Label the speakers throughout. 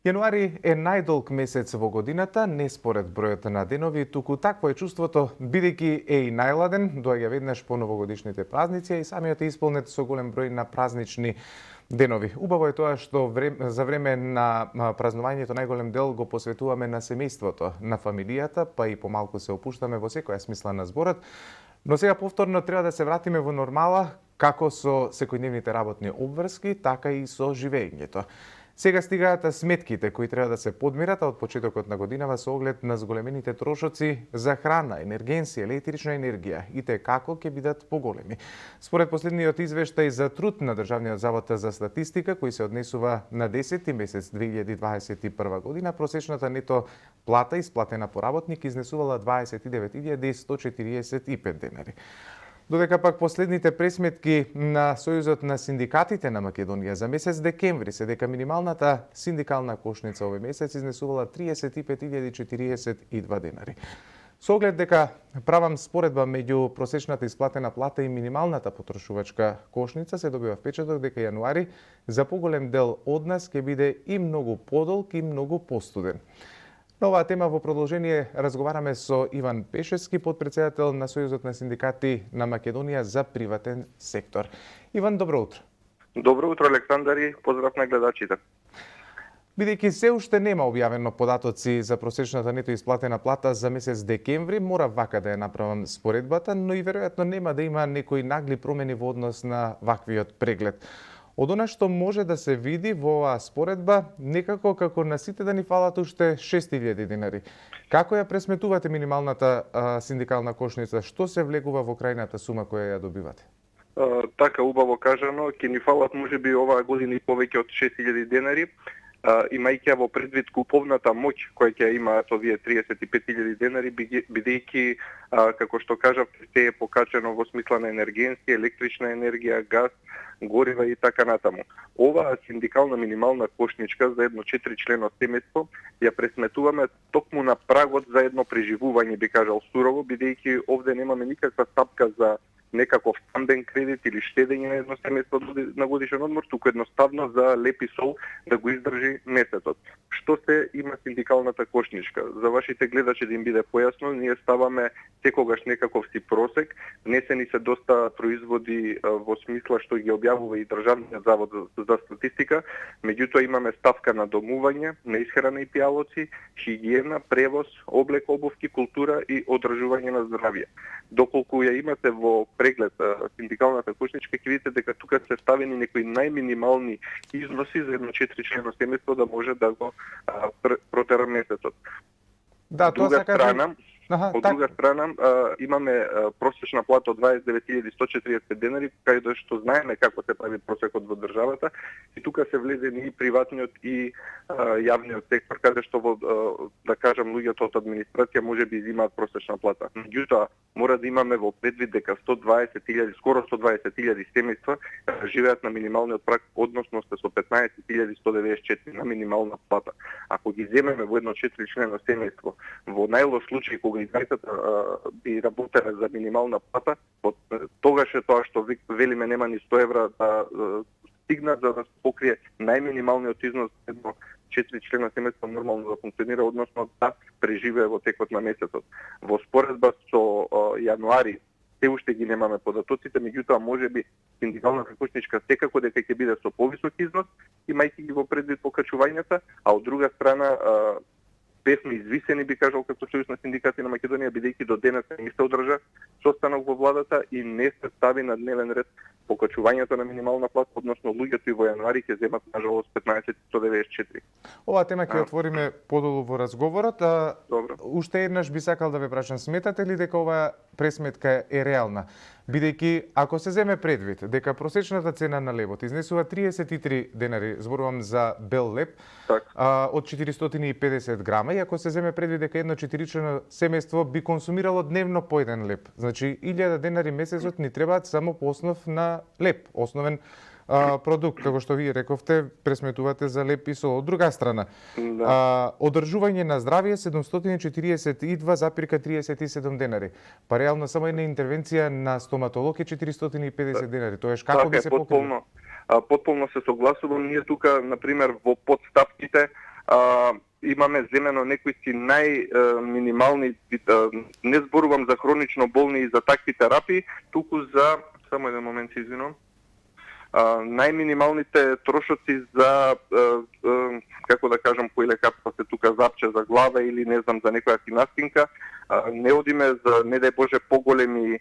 Speaker 1: Јануари е најдолг месец во годината, не според бројот на денови, туку такво е чувството, бидејќи е и најладен, доаѓа веднаш по новогодишните празници, а и самиот е исполнет со голем број на празнични денови. Убаво е тоа што за време на празнувањето најголем дел го посветуваме на семејството, на фамилијата, па и помалку се опуштаме во секоја смисла на зборот. Но сега повторно треба да се вратиме во нормала, како со секојдневните работни обврски, така и со живеењето. Сега стигаат сметките кои треба да се подмират, а од почетокот на годинава со оглед на зголемените трошоци за храна, енергенција, електрична енергија и те како ќе бидат поголеми. Според последниот извештај за труд на Државниот завод за статистика, кој се однесува на 10 месец 2021 година, просечната нето плата исплатена по работник изнесувала 29.145 денари. Додека пак последните пресметки на Сојузот на синдикатите на Македонија за месец декември се дека минималната синдикална кошница овој месец изнесувала 35.042 денари. Со оглед дека правам споредба меѓу просечната исплатена плата и минималната потрошувачка кошница, се добива впечаток дека јануари за поголем дел од нас ќе биде и многу подолг и многу постуден. На оваа тема во продолжение разговараме со Иван Пешевски, подпредседател на Сојузот на синдикати на Македонија за приватен сектор. Иван, добро утро.
Speaker 2: Добро утро, Александар, и поздрав на гледачите.
Speaker 1: Бидејќи се уште нема објавено податоци за просечната нето исплатена плата за месец декември, мора вака да ја направам споредбата, но и веројатно нема да има некои нагли промени во однос на ваквиот преглед. Од она што може да се види во оваа споредба, некако како на сите да ни фалат уште 6.000 денари. Како ја пресметувате минималната синдикална кошница? Што се влегува во крајната сума која ја добивате?
Speaker 2: Така убаво кажано, ќе ни фалат можеби оваа година и повеќе од 6.000 денари, имајќи во предвид куповната моќ која ќе имаат овие 35.000 денари, бидејќи, како што кажавте, се е покачено во смисла на енергенција, електрична енергија, газ, горива и така натаму. Оваа синдикална минимална кошничка за едно 4-члено семејство ја пресметуваме токму на прагот за едно преживување, би кажал сурово, бидејќи овде немаме никаква стапка за некаков стамбен кредит или штедење на едно семејство на годишен одмор, туку едноставно за леп и сол да го издржи месецот. Што се има синдикалната кошничка? За вашите гледачи да им биде појасно, ние ставаме секогаш некаков си просек, внесени се доста производи во смисла што ги објавува и Државниот завод за статистика, меѓутоа имаме ставка на домување, на исхрана и пијалоци, хигиена, превоз, облек, обувки, култура и одржување на здравје. Доколку ја имате во преглед синдикалната кошничка, ќе видите дека тука се ставени некои најминимални износи за едно 4-члено семејство да може да го протера месецот.
Speaker 1: Да,
Speaker 2: од друга страна, имаме просечна плата од 29.140 денари, каде што знаеме како се прави просекот во државата, и тука се влезени и приватниот и јавниот сектор, каде што во, да кажам, луѓето од администрација можеби изимаат просечна плата. Меѓутоа, мора да имаме во предвид дека 120.000, скоро 120.000 семејства живеат на минималниот праг, односно се со 15.194 на минимална плата. Ако ги земеме во едно 4-члено семејство, во најлош случај кога и двајцата би работеле за минимална плата, тогаш е тоа што велиме нема ни 100 евра да стигнат за да се покрие најминималниот износ едно 4-члено семејство нормално да функционира, односно да преживее во текот на месецот. Во споредба со јануари се уште ги немаме податоците, меѓутоа можеби синдикалната кошничка секако дека ќе биде со повисок износ, имајќи ги во предвид покачувањата, а од друга страна бевме извисени, би кажал, како Сојуз на синдикати на Македонија, бидејќи до денес не се одржа состанок во владата и не се стави на дневен ред покачувањето на минимална плата, односно луѓето и во јануари ќе земат нажалост 15.194.
Speaker 1: Оваа тема ќе отвориме подолу во разговорот.
Speaker 2: Добро.
Speaker 1: Уште еднаш би сакал да ве прашам, сметате ли дека оваа пресметка е реална? Бидејќи ако се земе предвид дека просечната цена на лебот изнесува 33 денари, зборувам за бел леб, од 450 грама, и ако се земе предвид дека едно 4-члено семејство би консумирало дневно по еден леб, значи 1000 денари месецот ни требаат само по основ на леб, основен продукт, како што вие рековте, пресметувате за леб и сол. Од друга страна, одржување на здравје 742,37 денари. Па реално само една интервенција на стоматолог е 450 денари. Тоеш како би се покрило?
Speaker 2: Потполно се согласувам. Ние тука, например, во подставките имаме земено некои си најминимални, не зборувам за хронично болни и за такви терапии, туку за, само еден момент се извинувам, најминималните трошоци за, како да кажам, кој лекарства се тука запче за глава или не знам за некоја си настинка, не одиме за, не дај Боже, поголеми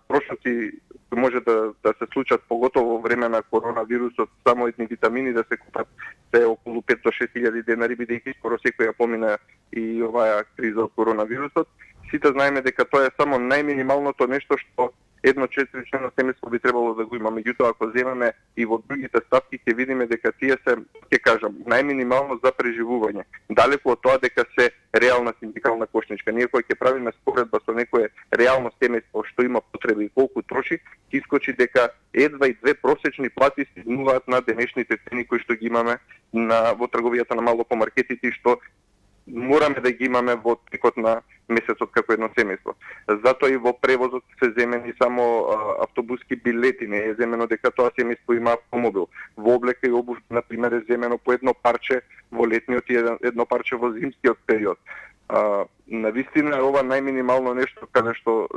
Speaker 2: трошоци може да се случат, поготово во време на коронавирусот, само едни витамини да се купат се околу 5 до 6 хиляди денари, бидејќи скоро секој ја помина и оваа криза од коронавирусот. Сите знаеме дека тоа е само најминималното нешто што едно 4-члено семејство би требало да го има. Меѓутоа, ако земеме и во другите ставки, ќе видиме дека тие се, ќе кажам, најминимално за преживување. Далеку од тоа дека се реална синдикална кошничка. Ние кој ќе правиме споредба со некое реално семејство што има потреби и колку троши, ќе искочи дека едва и две просечни плати стигнуваат на денешните цени кои што ги имаме во трговијата на мало по маркетите и што мораме да ги имаме во текот на месецот како едно семејство. Затоа и во превозот се земени само автобуски билети, не е земено дека тоа семејство има автомобил. Во облека и обув, например, е земено по едно парче во летниот и едно парче во зимскиот период. Навистина е ова најминимално нешто каде што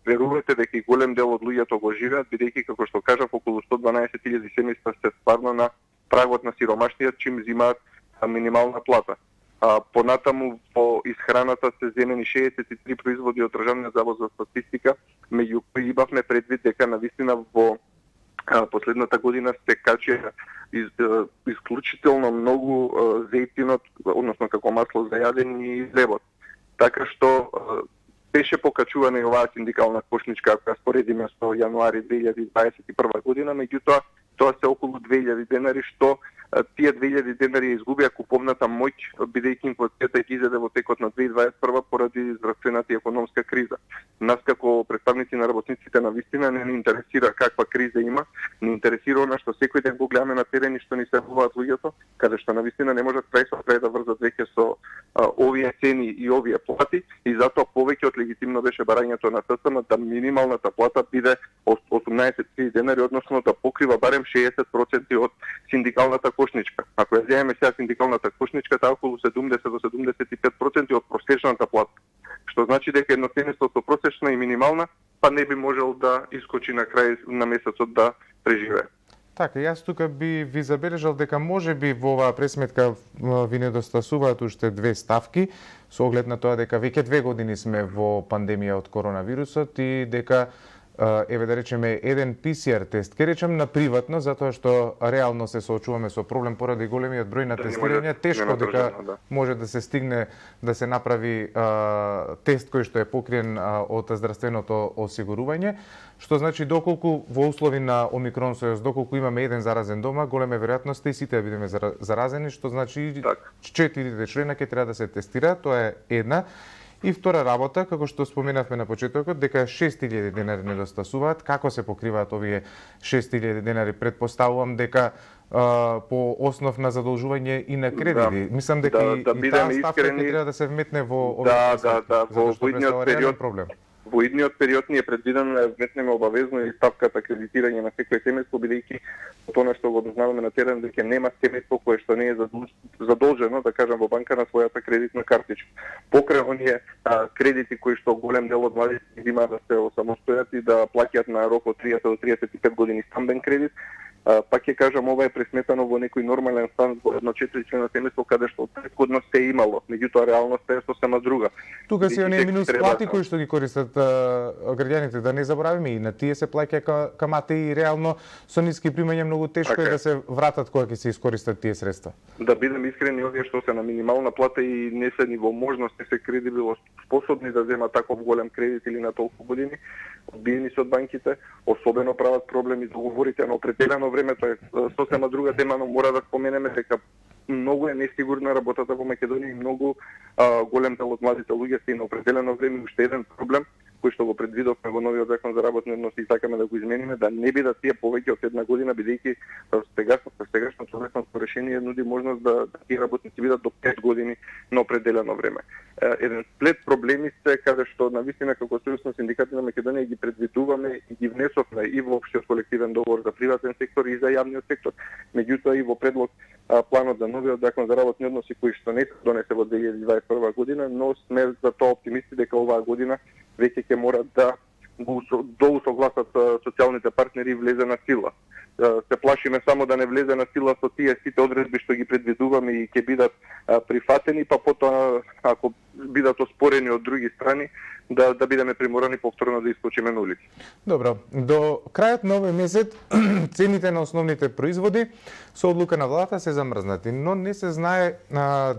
Speaker 2: верувате дека и голем дел од луѓето го живеат, бидејќи како што кажав, околу 112.000 семејства се стварно на прагот на сиромаштиот, чим взимаат минимална плата. Понатаму во исхраната се земени 63 производи од Државниот завод за статистика, меѓу кои имавме предвид дека навистина во последната година се качи исклучително многу зејтинот, односно како масло за јадење и хлебот. Така што беше покачувана и оваа синдикална кошничка, ако ја споредиме со јануари 2021 година, меѓутоа тоа се околу 2000 денари, што тие 2000 денари изгубија куповната моќ, бидејќи инфлацијата ги изеде во текот на 2021 поради здравствената и економска криза. Нас како представници на работниците на вистина не ни интересира каква криза има, не интересира она што секој ден го гледаме на терен и што ни се јавуваат луѓето, каде што на вистина не можат крај со крај да врзат веќе со овие цени и овие плати, и затоа повеќе од легитимно беше барањето на ССМ да минималната плата биде 18.000 денари, односно да покрива барем 60% од синдикалната кошничка. Ако ја земеме сега синдикалната кошничка, таа околу 70 до 75% од просечната плата. Што значи дека едно семејство со просечна и минимална, па не би можел да искочи на крај на месецот да преживее.
Speaker 1: Така, јас тука би ви забележал дека може би во оваа пресметка ви недостасуваат уште две ставки, со оглед на тоа дека веќе 2 години сме во пандемија од коронавирусот и дека еве да речеме еден PCR тест, ке речем на приватно, затоа што реално се соочуваме со проблем поради големиот број на тестирања, тешко дека може да се стигне да се направи тест кој што е покриен од здравственото осигурување, што значи доколку во услови на Омикрон сојуз, доколку имаме еден заразен дома, големе веројатности и сите да бидеме заразени, што значи 4 члена ќе треба да се тестираат, тоа е една. И втора работа, како што споменавме на почетокот, дека 6.000 денари недостасуваат. Како се покриваат овие 6.000 денари? Предпоставувам дека по основ на задолжување и на кредити. Мислам дека и таа ставка ќе треба да се вметне во овие
Speaker 2: во идниот период проблем. Во идниот период ни е предвидено да вметнеме обавезно и ставката кредитирање на секој семејство, бидејќи тоа што го дознаваме на терен дека нема семејство кое што не е задолжено, да кажам, во банка на својата кредитна картичка. Покрај оние кредити кои што голем дел од младите има да се осамостојат и да плаќаат на рок од 30 до 35 години стамбен кредит, па ќе кажам, ова е пресметано во некој нормален стан во едно 4-члено семејство каде што претходно се имало, меѓутоа реалноста е сосема друга.
Speaker 1: Тука се оние минус плати кои што ги користат граѓаните, да не заборавиме, и на тие се плаќа камати и реално со ниски примања многу тешко е да се вратат кога ќе се искористат тие средства. Да
Speaker 2: бидеме искрени, овие што се на минимална плата и не се ни во можност, не се кредибилно способни да земат таков голем кредит или на толку години, одбиени се од банките, особено прават проблеми договорите на определено време, тоа е сосема друга тема, но мора да споменеме дека многу е несигурна работата во Македонија и многу голем дел од младите луѓе се на определено време. Уште еден проблем, кој што го предвидовме во новиот закон за работни односи и сакаме да го измениме, да не бидат тие повеќе од една година, бидејќи сегашното законско решение нуди можност да тие работници бидат до 5 години на определено време. Еден сплет проблеми се каде што навистина како Сојуз на синдикати на Македонија ги предвидуваме и ги внесовме и во општиот колективен договор за приватен сектор и за јавниот сектор. Меѓутоа и во предлог планот за новиот закон за работни односи кој што не се донесе во 2021 година, но сме за тоа оптимисти дека оваа година веќе ќе мора да доусогласат социјалните партнери и влезе на сила. Се плашиме само да не влезе на сила со тие сите одредби што ги предвидуваме и ќе бидат прифатени, па потоа ако бидат оспорени од други страни, да бидеме приморани повторно да искочиме на улици.
Speaker 1: Добро, до крајот на овој месец цените на основните производи со одлука на владата се замрзнати, но не се знае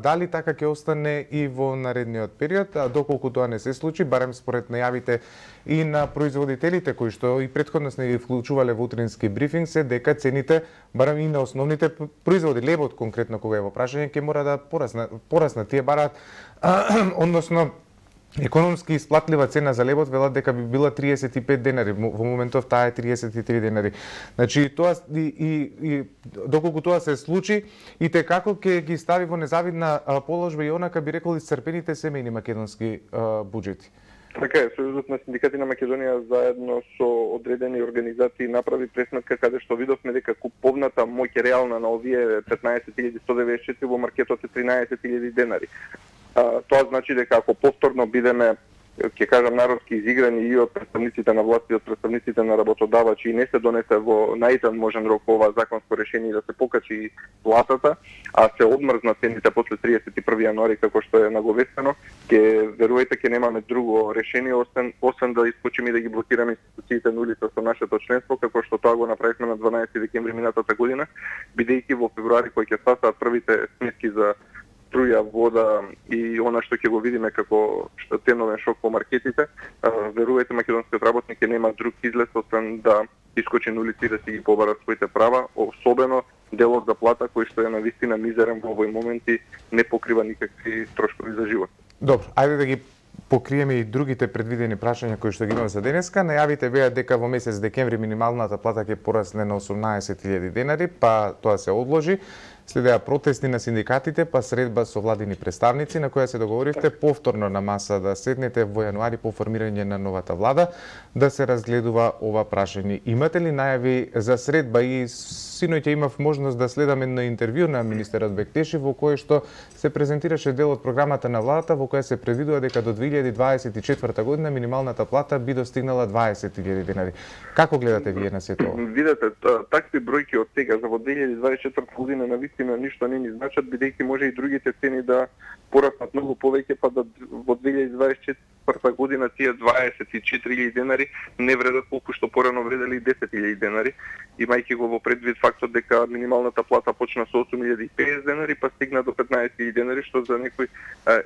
Speaker 1: дали така ќе остане и во наредниот период, а доколку тоа не се случи, барем според најавите и на производителите кои што и претходно сме ги вклучувале во утрински брифинг, се дека цените барем и на основните производи, лебот конкретно кога е во прашање, ќе мора да пораснат. Тие бараат односно економски исплатлива цена за лебот велат дека би била 35 денари, во моментов таа е 33 денари. Значи тоа и доколку тоа се случи и те како ќе ги стави во незавидна положба и онака би рекол исцрпените семејни македонски буџети.
Speaker 2: Така е, Сојузот на синдикати на Македонија заедно со одредени организации направи пресметка каде што видовме дека куповната моќ реална на овие 15.194 во маркетот е 13.000 денари. Тоа значи дека ако повторно бидеме, ќе кажам народски, изиграни и од представниците на власт и од представниците на работодавачи и не се донесе во најден можен рок ова законско решение да се покачи платата, а се одмрзнат цените после 31 јануари како што е наговестено, верувајте ќе немаме друго решение освен да искочиме и да ги блокираме институциите на улица со нашето членство, како што тоа го направивме на 12 декември минатата година, бидејќи во февруари кој ќе стасаат првите сметки за струја, вода и она што ќе го видиме како ценовен шок по маркетите, верувајте македонскиот работник нема друг излез освен да искочи на улици да си ги побара своите права, особено делот за плата кој што е навистина мизерен во овој момент и не покрива никакви трошкови за живот.
Speaker 1: Добро, ајде да ги покриеме и другите предвидени прашања кои што ги имаме за денеска. Најавите беа дека во месец декември минималната плата ќе порасне на 18.000 денари, па тоа се одложи. Следеа протести на синдикатите, па средба со владини представници на која се договоривте повторно на маса да седнете во јануари по формирање на новата влада да се разгледува ова прашање. Имате ли најави за средба? И синоќа имав можност да следам едно интервју на министерот Бектеши во кое што се презентираше дел од програмата на владата во која се предвидува дека до 2024 година минималната плата би достигнала 20.000 денари. Како гледате вие на сето ова?
Speaker 2: Видете, такви бројки од сега за во 2024 година навистина ништо не ни значат, бидејќи може и другите цени да пораснат многу повеќе, па да во 2024 година тие 24.000 денари не вредат колку што порано вредели 10.000 денари, имајќи го во предвид фактот дека минималната плата почна со 8.050 денари, па стигна до 15.000 денари, што за некој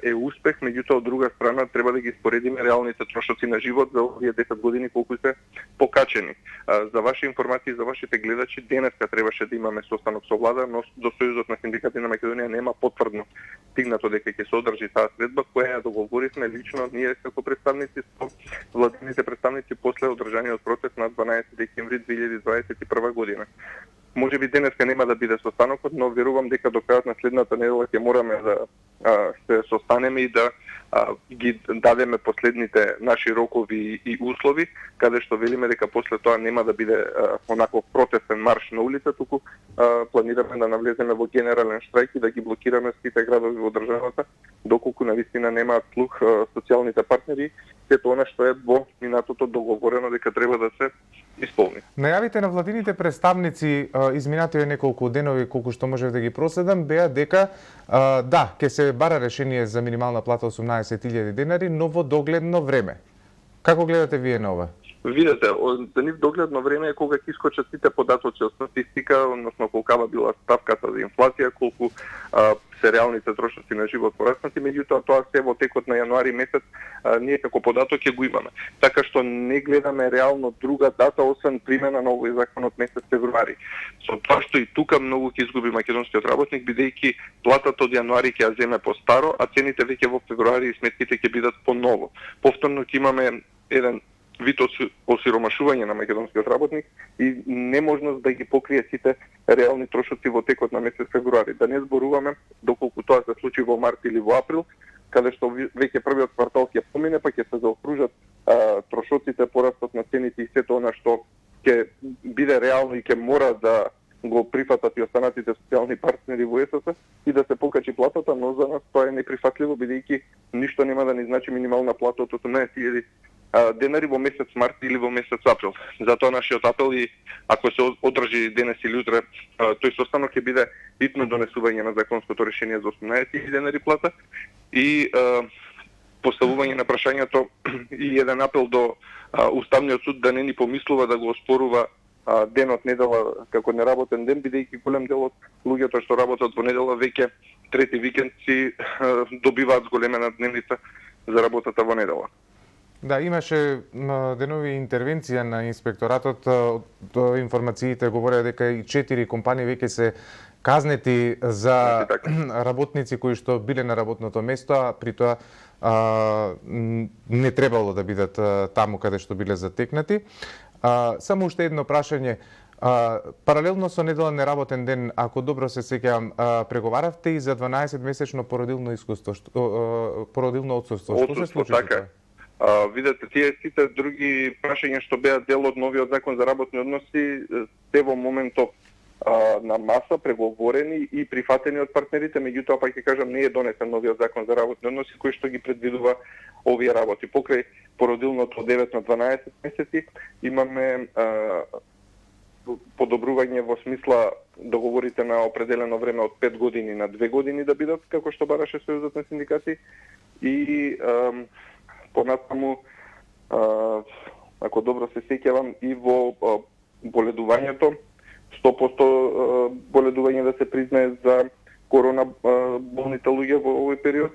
Speaker 2: е успех, меѓутоа од друга страна треба да ги споредиме реалните трошоци на живот за овие 10 години колку се покачени. За ваши информации, за вашите гледачи, денеска требаше да имаме состанок со влада, но до Сојузот на синдикати на Македонија нема потврдно стигнато дека ќе се одржи таа средба која ја договоривме лично ние како представници со владините представници после одржаниот протест на 12 декември 2021 година. Може би денеска нема да биде состанокот, но верувам дека до крајот на следната недела ќе мораме да се состанеме и да ги дадеме последните наши рокови и услови, каде што велиме дека после тоа нема да биде онаков протестен марш на улица, туку планираме да навлеземе во генерален штрајк и да ги блокираме сите градови во државата, доколку навистина немаат слух социјалните партнери, сето она што е во минатото договорено дека треба да се исполни.
Speaker 1: Најавите на владините представници изминативе неколку денови, колку што можев да ги проследам, беа дека да, ќе се бара решение за минимална плата 18.000 денари, но во догледно време. Како гледате вие на ова?
Speaker 2: Видете, за нив догледно време е кога ќе искочат сите податоци од статистика, односно колкава била ставката за инфлација, колку се реалните трошоци на живот пораснати, меѓутоа тоа се во текот на јануари месец ние како податок ќе го имаме. Така што не гледаме реално друга дата освен примена на овој закон од месец февруари. Со тоа што и тука многу ќе изгуби македонскиот работник, бидејќи платата од јануари ќе ја земе по старо, а цените веќе во февруари и сметките ќе бидат по ново. Повторно ќе имаме еден вид осиромашување на македонскиот работник и неможност да ги покрие сите реални трошоци во текот на месец февруари. Да не зборуваме доколку тоа се случи во март или во април, каде што веќе првиот квартал ќе помине, па ќе се заокружат трошоците, порастот на цените и сето она што ќе биде реално и ќе мора да го прифатат и останатите социјални партнери во ЕСС и да се покачи платата, но за нас тоа е неприфатливо, бидејќи ништо нема да ни значи минимална плата од 18.000 денари во месец март или во месец април. Затоа нашиот апел и ако се одржи денес или утре тој состанок ќе биде битно донесување на законското решение за 18.000 денари плата и поставување на прашањето и еден апел до Уставниот суд да не ни помислува да го оспорува денот недела како неработен ден, бидејќи голем дел од луѓето што работат во недела веќе трети викенд си добиваат зголемена дневница за работата во недела.
Speaker 1: Да, имаше денови интервенција на инспекторатот, информациите говореа дека и 4 компании веќе се казнети за работници кои што биле на работното место, а при тоа не требало да бидат таму каде што биле затекнати. Само уште едно прашање. Паралелно со неделен неработен ден, ако добро се сеќавам, преговаравте и за 12-месечно породилно искуство, породилно отсуство. Што се случи така?
Speaker 2: Видете, тие сите други прашања што беа дел од новиот закон за работни односи, се во моментов на маса, преговорени и прифатени од партнерите, меѓутоа па ќе кажам не е донесен новиот закон за работни односи кој што ги предвидува овие работи. Покрај породилното од 9 на 12 месеци имаме подобрување во смисла договорите на определено време од 5 години на 2 години да бидат, како што бараше Сојузот на синдикати и понатаму, ако добро се сеќавам, и во боледувањето, 100% боледување да се признае за корона болните луѓе во овој период.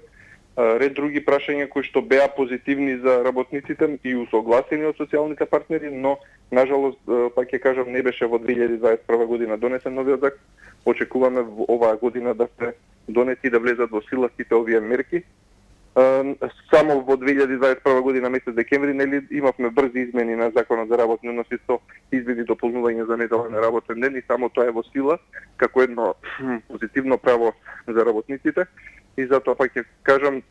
Speaker 2: Ред други прашања кои што беа позитивни за работниците и усогласени од социјалните партнери, но нажалост, пак ќе кажам, не беше во 2021 година донесен новиот закон. Очекуваме во оваа година да се донеси и да влезат во сила сите овие мерки. Само во 2021 година месец декември нели имавме брзи измени на законот за работни односи со извиди дополнување за неделен работен ден и само тоа е во сила како едно позитивно право за работниците и затоа пак ќе кажам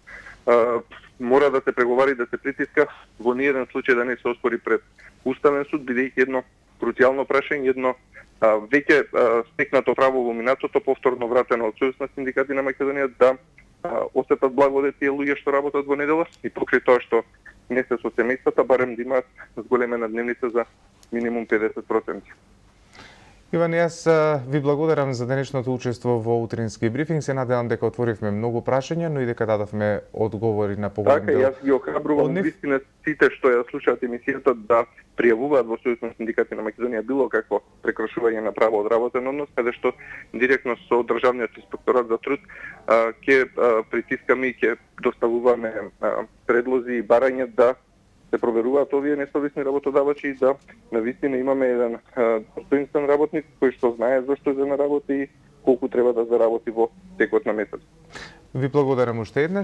Speaker 2: мора да се преговари, да се притиска, во ниеден случај да не се оспори пред Уставен суд, бидејќи едно круцијално прашање, едно веќе стекнато право во минатото, повторно вратено од Сојуз на синдикати на Македонија да осетат благодет тие луѓе што работат во недела и покрај тоа што не се со семејствата, барем да имаат зголемена дневница за минимум 50%.
Speaker 1: Иван, јас ви благодарам за денешното учество во утрински брифинг. Се надевам дека отворивме многу прашања, но и дека дадовме одговори на поголем дел.
Speaker 2: Така, јас ги охрабрувам вистина сите што ја слушаат емисијата да пријавуваат во Сојуз на синдикати на Македонија било какво прекршување на право од работен однос, каде што директно со Државниот инспекторат за труд ќе притискаме и ќе доставуваме предлози и барања да се проверуваат овие несовесни работодавачи и да навистина имаме еден достоинствен работник кој што знае зашто ќе работи и колку треба да заработи во текот на месец.
Speaker 1: Ви благодарам уште еднаш.